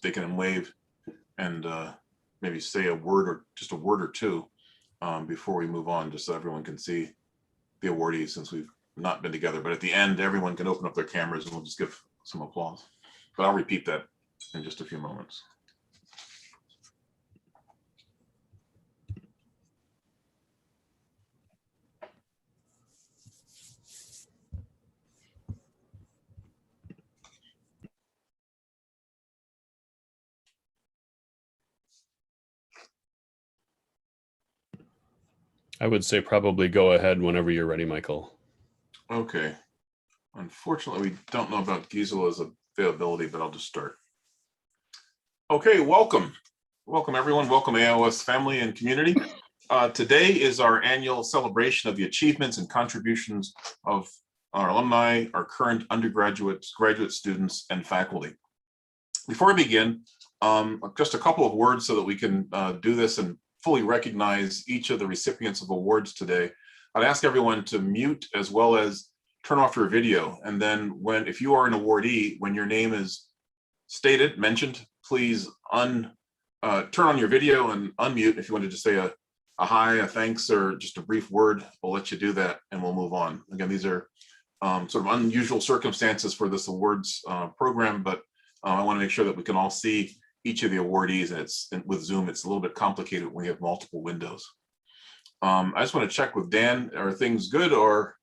they can wave and maybe say a word or just a word or two before we move on, just so everyone can see the awardees, since we've not been together. But at the end, everyone can open up their cameras and we'll just give some applause. But I'll repeat that in just a few moments. I would say probably go ahead whenever you're ready, Michael. Okay. Unfortunately, we don't know about Gisela's availability, but I'll just start. Okay, welcome. Welcome, everyone. Welcome, AOS family and community. Today is our annual celebration of the achievements and contributions of our alumni, our current undergraduates, graduate students, and faculty. Before I begin, just a couple of words so that we can do this and fully recognize each of the recipients of awards today. I'd ask everyone to mute as well as turn off your video. And then if you are an awardee, when your name is stated, mentioned, please turn on your video and unmute. If you wanted to say a hi, a thanks, or just a brief word, we'll let you do that and we'll move on. Again, these are sort of unusual circumstances for this awards program, but I want to make sure that we can all see each of the awardees, and with Zoom, it's a little bit complicated when we have multiple windows. I just want to check with Dan, are things good or?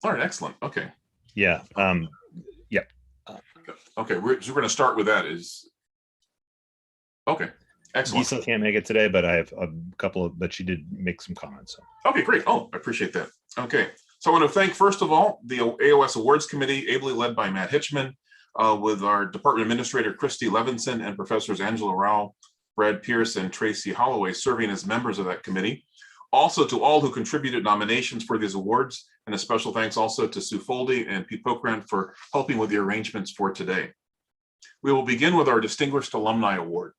All right, excellent, okay. Yeah, yeah. Okay, we're going to start with that okay, excellent. Gisela can't make it today, but I have a couple of, but she did make some comments. So. Okay, great, I appreciate that. Okay, so I want to thank, first of all, the AOS Awards Committee, ably led by Matt Hitchman, with our Department Administrator, Christy Levinson, and Professors Angela Rao, Brad Pierce, and Tracy Holloway serving as members of that committee. Also to all who contributed nominations for these awards, and a special thanks also to Sue Foldy and Pete Pokrant for helping with the arrangements for today. We will begin with our Distinguished Alumni Award.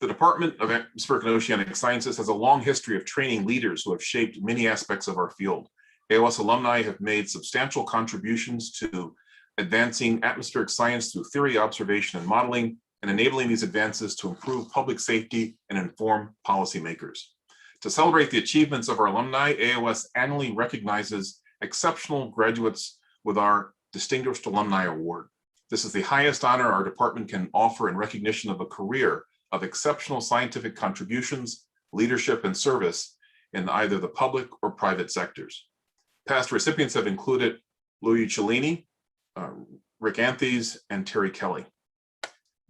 The Department of Atmospheric and Oceanic Sciences has a long history of training leaders who have shaped many aspects of our field. AOS alumni have made substantial contributions to advancing atmospheric science through theory, observation, and modeling, and enabling these advances to improve public safety and inform policymakers. To celebrate the achievements of our alumni, AOS annually recognizes exceptional graduates with our Distinguished Alumni Award. This is the highest honor our department can offer in recognition of a career of exceptional scientific contributions, leadership, and service in either the public or private sectors. Past recipients have included Louis Cellini, Rick Anthes, and Terry Kelly.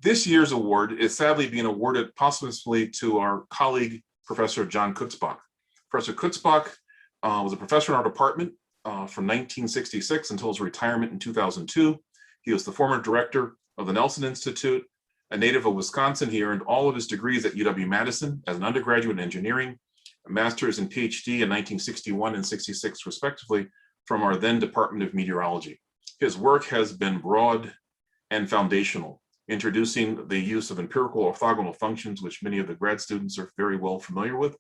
This year's award is sadly being awarded posthumously to our colleague, Professor John Kutzbach. Professor Kutzbach was a professor in our department from 1966 until his retirement in 2002. He was the former director of the Nelson Institute. A native of Wisconsin, he earned all of his degrees at UW-Madison as an undergraduate in engineering, a master's and PhD in 1961 and 66 respectively from our then Department of Meteorology. His work has been broad and foundational, introducing the use of empirical orthogonal functions, which many of the grad students are very well familiar with,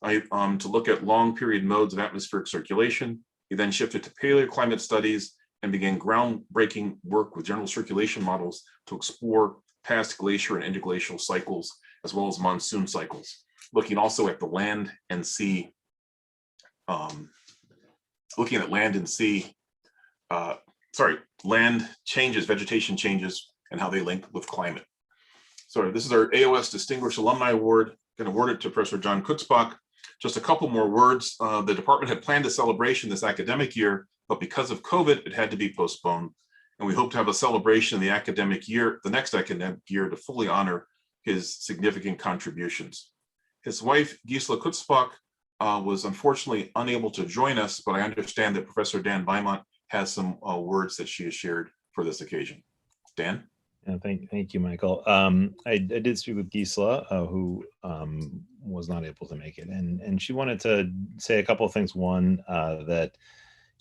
to look at long period modes of atmospheric circulation. He then shifted to paleoclimate studies and began groundbreaking work with general circulation models to explore past glacier and interglacial cycles, as well as monsoon cycles, looking also at the land and sea, land changes, vegetation changes, and how they link with climate. So this is our AOS Distinguished Alumni Award, going to award it to Professor John Kutzbach. Just a couple more words. The department had planned a celebration this academic year, but because of COVID, it had to be postponed. And we hope to have a celebration in the academic year, the next academic year, to fully honor his significant contributions. His wife, Gisela Kutzbach, was unfortunately unable to join us, but I understand that Professor Dan Beaumont has some words that she has shared for this occasion. Dan? Yeah, thank you, Michael. I did speak with Gisela, who was not able to make it, and she wanted to say a couple of things. One, that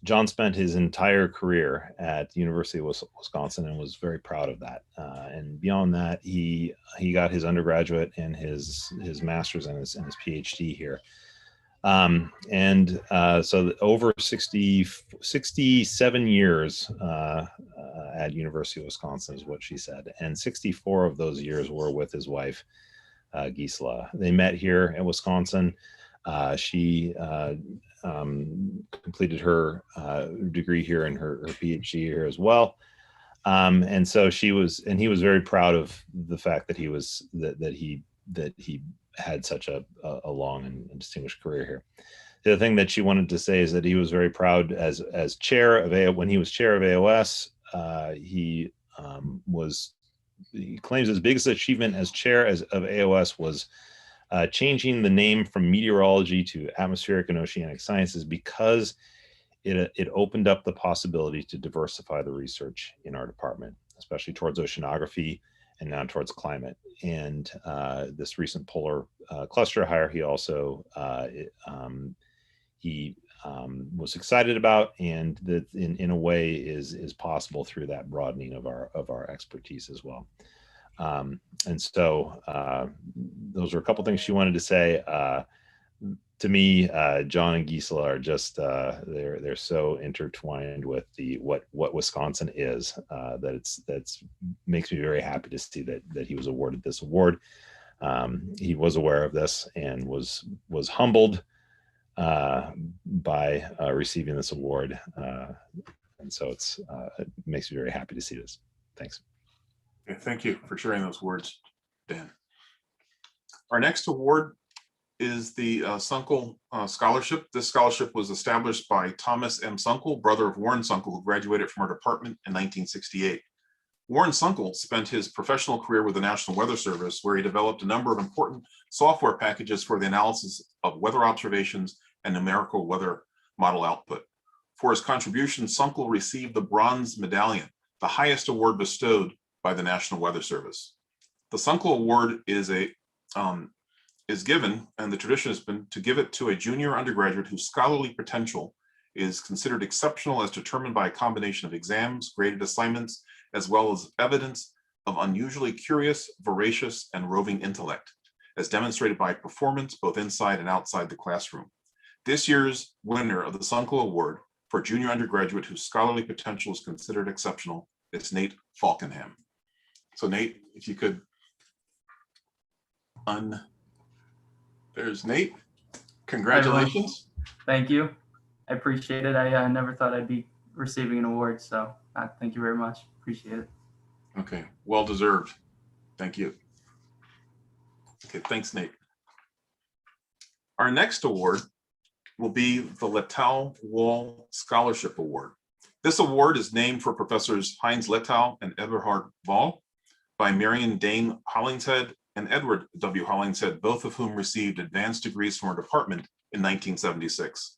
John spent his entire career at the University of Wisconsin and was very proud of that. And beyond that, he got his undergraduate and his master's and his PhD here. So over 67 years at University of Wisconsin is what she said. And 64 of those years were with his wife, Gisela. They met here in Wisconsin. She completed her degree here and her PhD here as well. And so he was very proud of the fact that he had such a long and distinguished career here. The other thing that she wanted to say is that he was very proud as chair of when he was chair of AOS. He claims his biggest achievement as chair of AOS was changing the name from meteorology to atmospheric and oceanic sciences, because it opened up the possibility to diversify the research in our department, especially towards oceanography and now towards climate. And this recent polar cluster hire, he also was excited about, and that in a way is possible through that broadening of our expertise as well. And so those are a couple things she wanted to say. To me, John and Gisela are just they're so intertwined with what Wisconsin is, that's makes me very happy to see that he was awarded this award. He was aware of this and was humbled by receiving this award, and so it makes me very happy to see this. Thanks. Okay, thank you for sharing those words, Dan. Our next award is the Sunko Scholarship. This scholarship was established by Thomas M. Sunko, brother of Warren Sunko, who graduated from our department in 1968. Warren Sunko spent his professional career with the National Weather Service, where he developed a number of important software packages for the analysis of weather observations and numerical weather model output. For his contributions, Sunko received the Bronze Medallion, the highest award bestowed by the National Weather Service. The Sunko Award is given, and the tradition has been to give it to a junior undergraduate whose scholarly potential is considered exceptional, as determined by a combination of exams, graded assignments, as well as evidence of unusually curious, voracious, and roving intellect, as demonstrated by performance both inside and outside the classroom. This year's winner of the Sunko Award for junior undergraduate whose scholarly potential is considered exceptional is Nate Falkenham. So Nate, if you could there's Nate. Congratulations. Thank you. I appreciate it. I never thought I'd be receiving an award, so thank you very much. Appreciate it. Okay, well deserved. Thank you. Okay, thanks, Nate. Our next award will be the Latel Wall Scholarship Award. This award is named for Professors Heinz Latel and Eberhard Vaughn by Marion Dane Hollingshead and Edward W. Hollingshead, both of whom received advanced degrees from our department in 1976.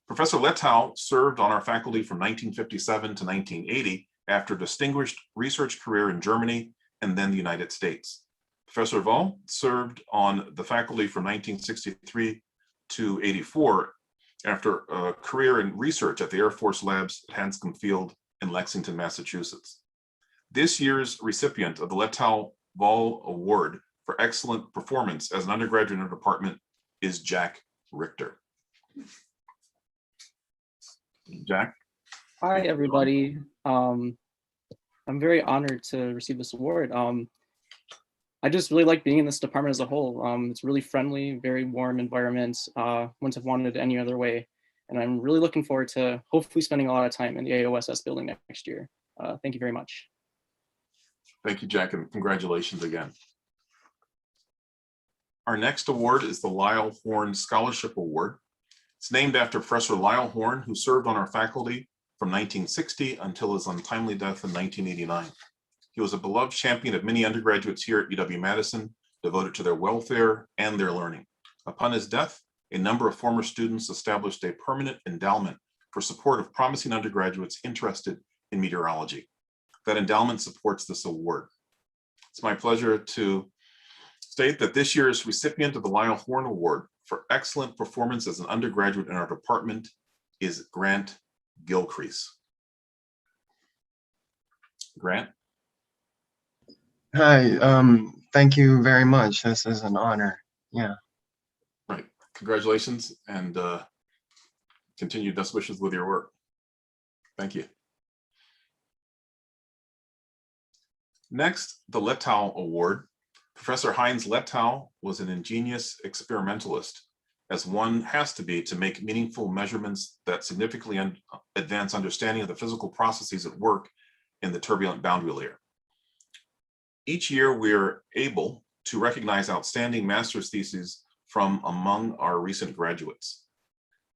Professor Latel served on our faculty from 1957 to 1980 after a distinguished research career in Germany and then the United States. Professor Vaughn served on the faculty from 1963 to 84 after a career in research at the Air Force Labs at Hanscom Field in Lexington, Massachusetts. This year's recipient of the Latel Vaughn Award for excellent performance as an undergraduate in our department is Jack Richter. Jack? Hi, everybody. I'm very honored to receive this award. I just really like being in this department as a whole. It's really friendly, very warm environment. Wouldn't have wanted it any other way. And I'm really looking forward to hopefully spending a lot of time in the AOSS building next year. Thank you very much. Thank you, Jack, and congratulations again. Our next award is the Lionhorn Scholarship Award. It's named after Professor Lionhorn, who served on our faculty from 1960 until his untimely death in 1989. He was a beloved champion of many undergraduates here at UW-Madison, devoted to their welfare and their learning. Upon his death, a number of former students established a permanent endowment for support of promising undergraduates interested in meteorology. That endowment supports this award. It's my pleasure to state that this year's recipient of the Lionhorn Award for excellent performance as an undergraduate in our department is Grant Gilcrease. Grant? Hi, thank you very much. This is an honor. Yeah. Right. congratulations and continued best wishes with your work. Thank you. Next, the Latel Award. Professor Heinz Latel was an ingenious experimentalist, as one has to be to make meaningful measurements that significantly advance understanding of the physical processes at work in the turbulent boundary layer. Each year, we are able to recognize outstanding master's theses from among our recent graduates.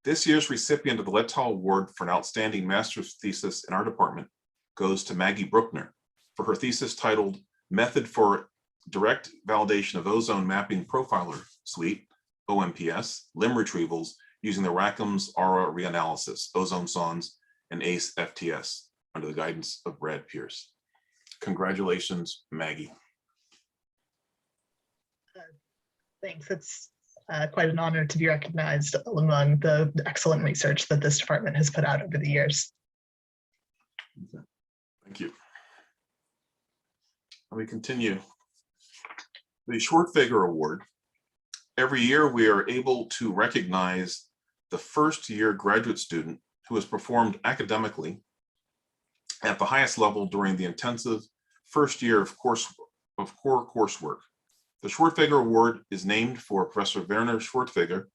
This year's recipient of the Latel Award for an outstanding master's thesis in our department goes to Maggie Bruckner for her thesis titled Method for Direct Validation of Ozone Mapping Profiler Suite, OMPS, limb retrievals using the Rackham's ARA reanalysis, ozone sondes, and ACE FTS under the guidance of Brad Pierce. Congratulations, Maggie. Thanks. It's quite an honor to be recognized among the excellent research that this department has put out over the years. Thank you. Let me continue. The Short Figure Award. Every year we are able to recognize the first-year graduate student who has performed academically at the highest level during the intensive first year of core coursework. The Short Figure Award is named for Professor Werner Schwartfigger,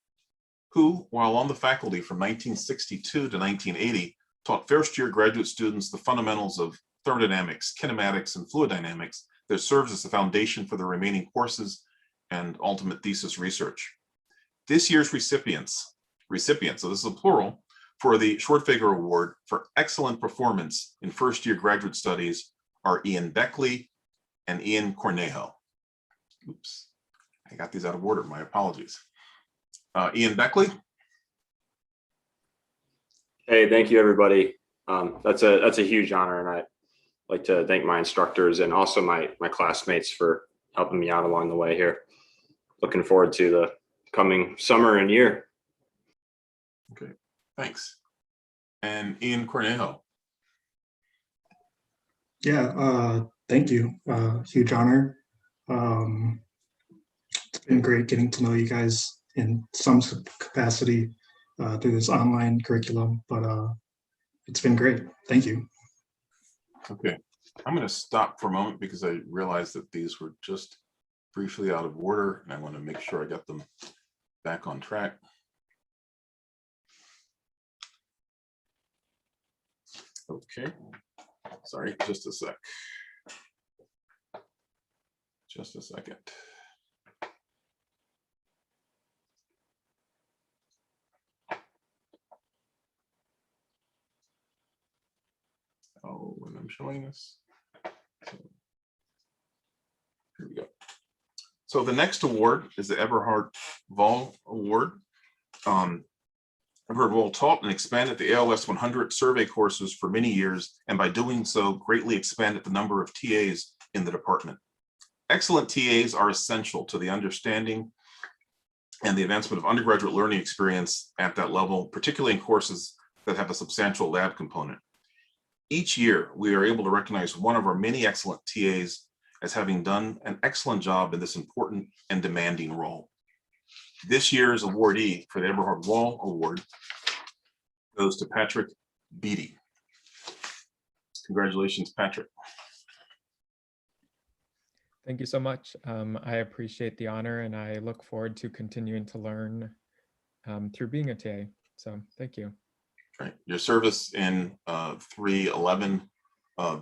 who, while on the faculty from 1962 to 1980, taught first-year graduate students the fundamentals of thermodynamics, kinematics, and fluid dynamics that serves as the foundation for the remaining courses and ultimate thesis research. This year's recipients, so this is a plural, for the Short Figure Award for excellent performance in first-year graduate studies are Ian Beckley and Ian Cornejo. Oops, I got these out of order, my apologies. Ian Beckley. Hey, thank you, everybody. That's a huge honor, and I'd like to thank my instructors and also my classmates for helping me out along the way here. Looking forward to the coming summer and year. Okay, thanks. And Ian Cornejo. Yeah, thank you. Huge honor. It's been great getting to know you guys in some capacity through this online curriculum, but it's been great. Thank you. Okay, I'm going to stop for a moment because I realized that these were just briefly out of order, and I want to make sure I got them back on track. Okay, sorry, just a sec. Just a second. Oh, when I'm showing this. So, here we go. So the next award is the Eberhard Vaughn Award. Eberhard Vaughn taught and expanded the AOS 100 survey courses for many years, and by doing so, greatly expanded the number of TAs in the department. Excellent TAs are essential to the understanding and the advancement of undergraduate learning experience at that level, particularly in courses that have a substantial lab component. Each year, we are able to recognize one of our many excellent TAs as having done an excellent job in this important and demanding role. This year's awardee for the Eberhard Wall Award goes to Patrick Beatty. Congratulations, Patrick. Thank you so much. I appreciate the honor, and I look forward to continuing to learn through being a TA. So thank you. Right. Your service in 311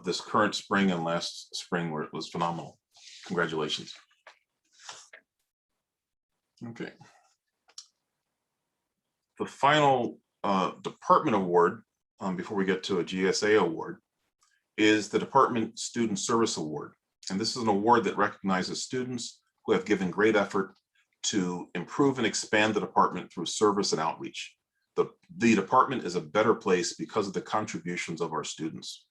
this current spring and last spring where it was phenomenal. Congratulations. Okay. The final department award before we get to a GSA award is the Department Student Service Award. And this is an award that recognizes students who have given great effort to improve and expand the department through service and outreach. The department is a better place because of the contributions of our students.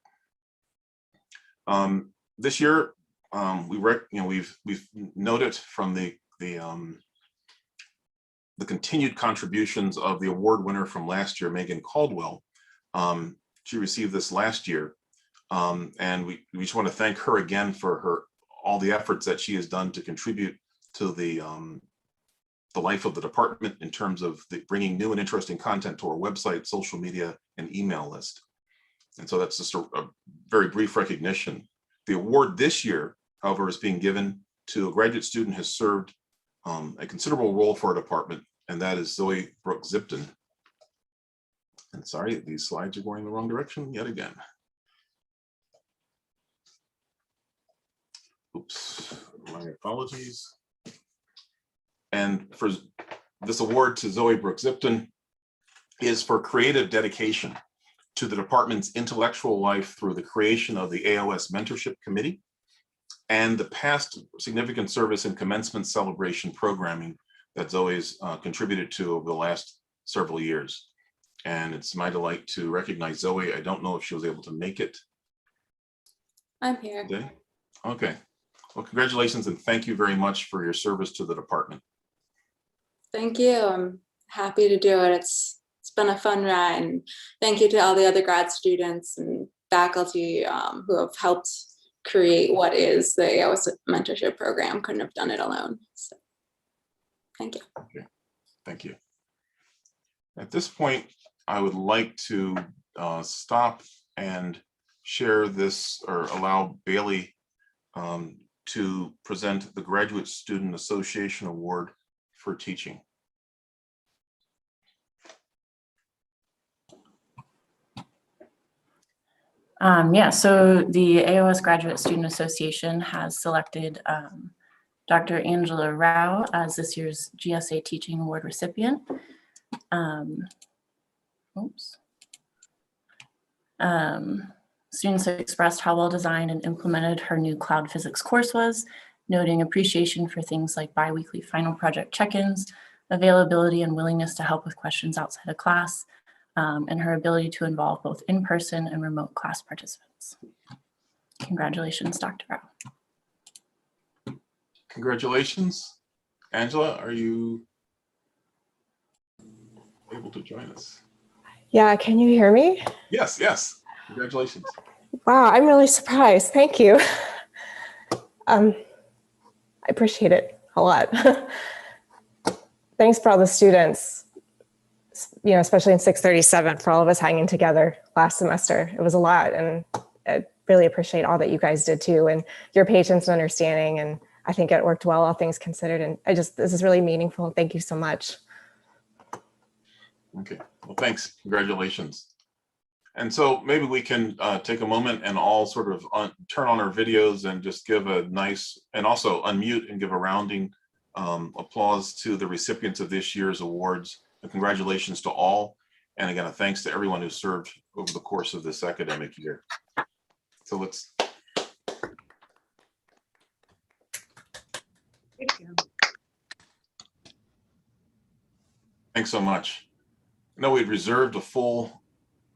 This year, we've noted from the continued contributions of the award winner from last year, Megan Caldwell. She received this last year, and we just want to thank her again for all the efforts that she has done to contribute to the the life of the department in terms of bringing new and interesting content to our website, social media, and email list. And so that's just a very brief recognition. The award this year, however, is being given to a graduate student who has served a considerable role for our department, and that is Zoe Brooke Zipton. And sorry, these slides are going in the wrong direction yet again. Oops, my apologies. And for this award to Zoe Brooke Zipton is for creative dedication to the department's intellectual life through the creation of the AOS Mentorship Committee and the past significant service in commencement celebration programming that Zoe's contributed to over the last several years. And it's my delight to recognize Zoe. I don't know if she was able to make it. I'm here. Today. Okay. Well, congratulations and thank you very much for your service to the department. Thank you. I'm happy to do it. It's been a fun ride, and thank you to all the other grad students and faculty who have helped create what is the AOS mentorship program. Couldn't have done it alone. So thank you. Okay. Thank you. At this point, I would like to stop and share this or allow Bailey to present the Graduate Student Association Award for teaching. Yeah, so the AOS Graduate Student Association has selected Dr. Angela Rao as this year's GSA Teaching Award recipient. Students have expressed how well designed and implemented her new cloud physics course was, noting appreciation for things like bi-weekly final project check-ins, availability and willingness to help with questions outside of class, and her ability to involve both in-person and remote class participants. Congratulations, Dr. Rao. Congratulations. Angela, are you able to join us? Yeah, can you hear me? Yes, yes. Congratulations. Wow, I'm really surprised. Thank you. I appreciate it a lot. Thanks for all the students, you know, especially in 637, for all of us hanging together last semester. It was a lot, and I really appreciate all that you guys did too, and your patience and understanding. And I think it worked well, all things considered. And this is really meaningful. Thank you so much. Okay, well, thanks. Congratulations. And so maybe we can take a moment and all sort of turn on our videos and just give a nice, and also unmute and give a rounding applause to the recipients of this year's awards. And congratulations to all. And again, a thanks to everyone who served over the course of this academic year. So let's. Thank you. Thanks so much. I know we'd reserved a full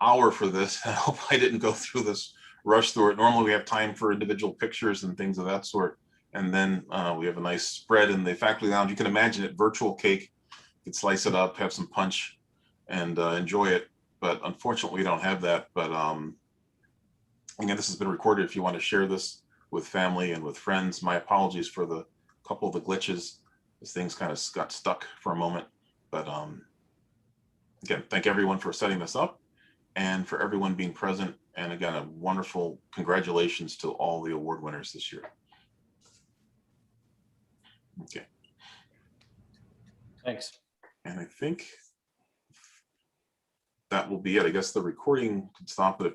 hour for this. I hope I didn't go through this, rush through it. Normally we have time for individual pictures and things of that sort. And then we have a nice spread in the faculty lounge. You can imagine it, virtual cake. You could slice it up, have some punch, and enjoy it. But unfortunately, we don't have that. But again, this has been recorded. If you want to share this with family and with friends, my apologies for the couple of the glitches. This thing's kind of got stuck for a moment. But again, thank everyone for setting this up and for everyone being present. And again, a wonderful congratulations to all the award winners this year. Okay. Thanks. And I think that will be it. I guess the recording can stop it.